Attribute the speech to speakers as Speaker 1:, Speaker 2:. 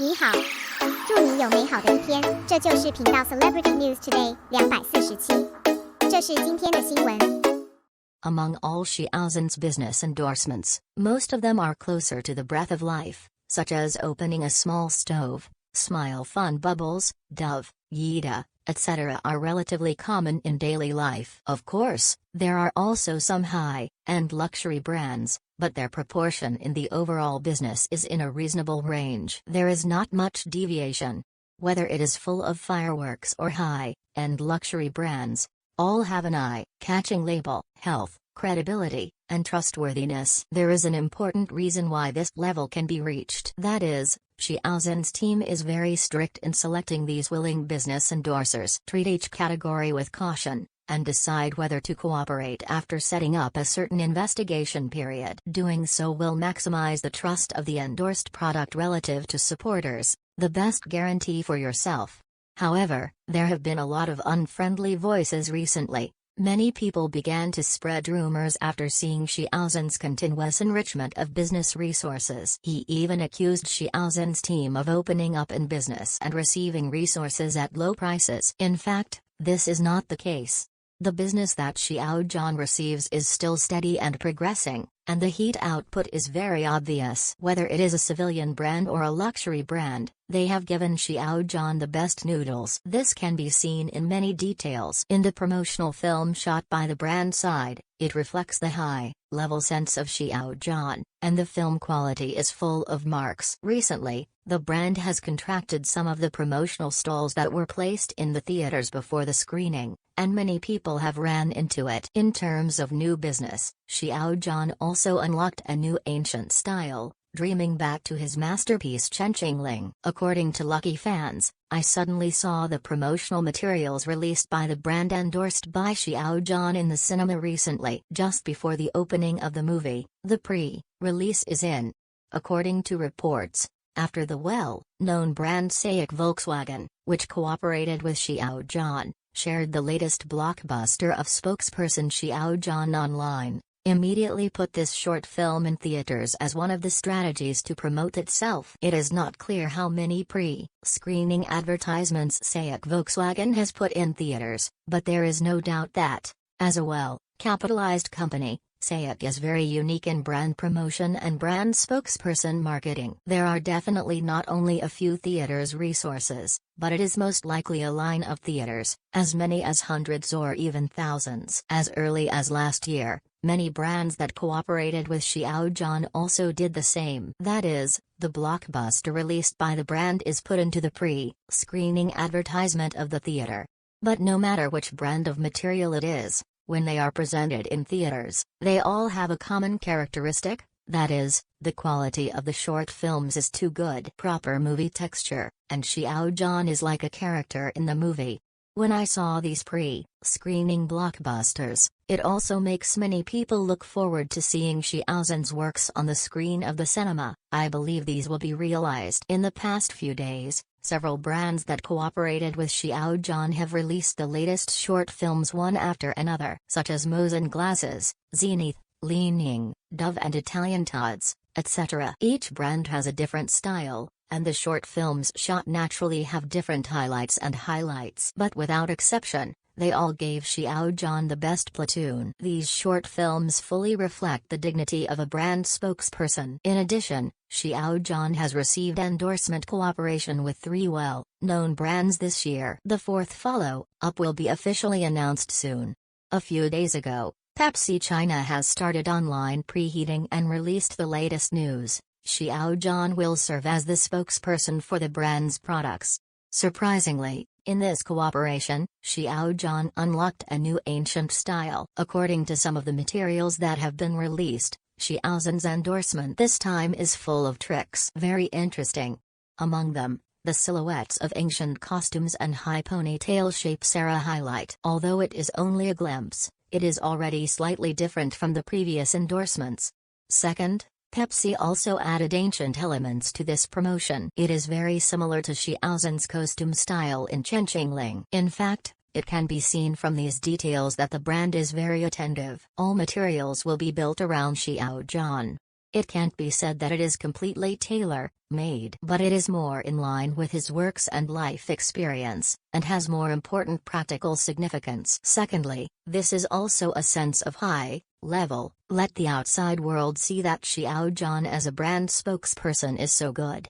Speaker 1: 你好，祝你有美好的一天。这就是频道 Celebrity News Today 247。这是今天的新闻。
Speaker 2: Among all Xiao Zhan's business endorsements, most of them are closer to the breath of life, such as opening a small stove, smile fun bubbles, dove, Yida, etc. are relatively common in daily life. Of course, there are also some high-end luxury brands, but their proportion in the overall business is in a reasonable range. There is not much deviation. Whether it is full of fireworks or high-end luxury brands, all have an eye-catching label, health, credibility, and trustworthiness. There is an important reason why this level can be reached. That is, Xiao Zhan's team is very strict in selecting these willing business endorsers. Treat each category with caution, and decide whether to cooperate after setting up a certain investigation period. Doing so will maximize the trust of the endorsed product relative to supporters, the best guarantee for yourself. However, there have been a lot of unfriendly voices recently. Many people began to spread rumors after seeing Xiao Zhan's continuous enrichment of business resources. He even accused Xiao Zhan's team of opening up in business and receiving resources at low prices. In fact, this is not the case. The business that Xiao Zhan receives is still steady and progressing, and the heat output is very obvious. Whether it is a civilian brand or a luxury brand, they have given Xiao Zhan the best noodles. This can be seen in many details. In the promotional film shot by the brand side, it reflects the high-level sense of Xiao Zhan, and the film quality is full of marks. Recently, the brand has contracted some of the promotional stalls that were placed in the theaters before the screening, and many people have ran into it. In terms of new business, Xiao Zhan also unlocked a new ancient style, dreaming back to his masterpiece Ling. According to lucky fans, I suddenly saw the promotional materials released by the brand endorsed by Xiao Zhan in the cinema recently. Just before the opening of the movie, the pre-release is in. According to reports, after the well-known brand SAIC Volkswagen, which cooperated with Xiao Zhan, shared the latest blockbuster of spokesperson Xiao Zhan online, immediately put this short film in theaters as one of the strategies to promote itself. It is not clear how many pre-screening advertisements SAIC Volkswagen has put in theaters, but there is no doubt that, as a well-capitalized company, SAIC is very unique in brand promotion and brand spokesperson marketing. There are definitely not only a few theaters resources, but it is most likely a line of theaters, as many as hundreds or even thousands. As early as last year, many brands that cooperated with Xiao Zhan also did the same. That is, the blockbuster released by the brand is put into the pre-screening advertisement of the theater. But no matter which brand of material it is, when they are presented in theaters, they all have a common characteristic, that is, the quality of the short films is too good. Proper movie texture, and Xiao Zhan is like a character in the movie. When I saw these pre-screening blockbusters, it also makes many people look forward to seeing Xiao Zhan's works on the screen of the cinema. I believe these will be realized. In the past few days, several brands that cooperated with Xiao Zhan have released the latest short films one after another, such as Mosin Glasses, Zenith, Lean Ying, Dove and Italian Tots, etc. Each brand has a different style, and the short films shot naturally have different highlights. But without exception, they all gave Xiao Zhan the best platoon. These short films fully reflect the dignity of a brand spokesperson. In addition, Xiao Zhan has received endorsement cooperation with 3 well-known brands this year. The fourth follow-up will be officially announced soon. A few days ago, Pepsi China has started online preheating and released the latest news. Xiao Zhan will serve as the spokesperson for the brand's products. Surprisingly, in this cooperation, Xiao Zhan unlocked a new ancient style. According to some of the materials that have been released, Xiao Zhan's endorsement this time is full of tricks. Very interesting. Among them, the silhouettes of ancient costumes and high ponytail shapes are a highlight. Although it is only a glimpse, it is already slightly different from the previous endorsements. Second, Pepsi also added ancient elements to this promotion. It is very similar to Xiao Zhan's costume style in Ling. In fact, it can be seen from these details that the brand is very attentive. All materials will be built around Xiao Zhan. It can't be said that it is completely tailor-made, but it is more in line with his works and life experience, and has more important practical significance. Secondly, this is also a sense of high level. Let the outside world see that Xiao Zhan as a brand spokesperson is so good.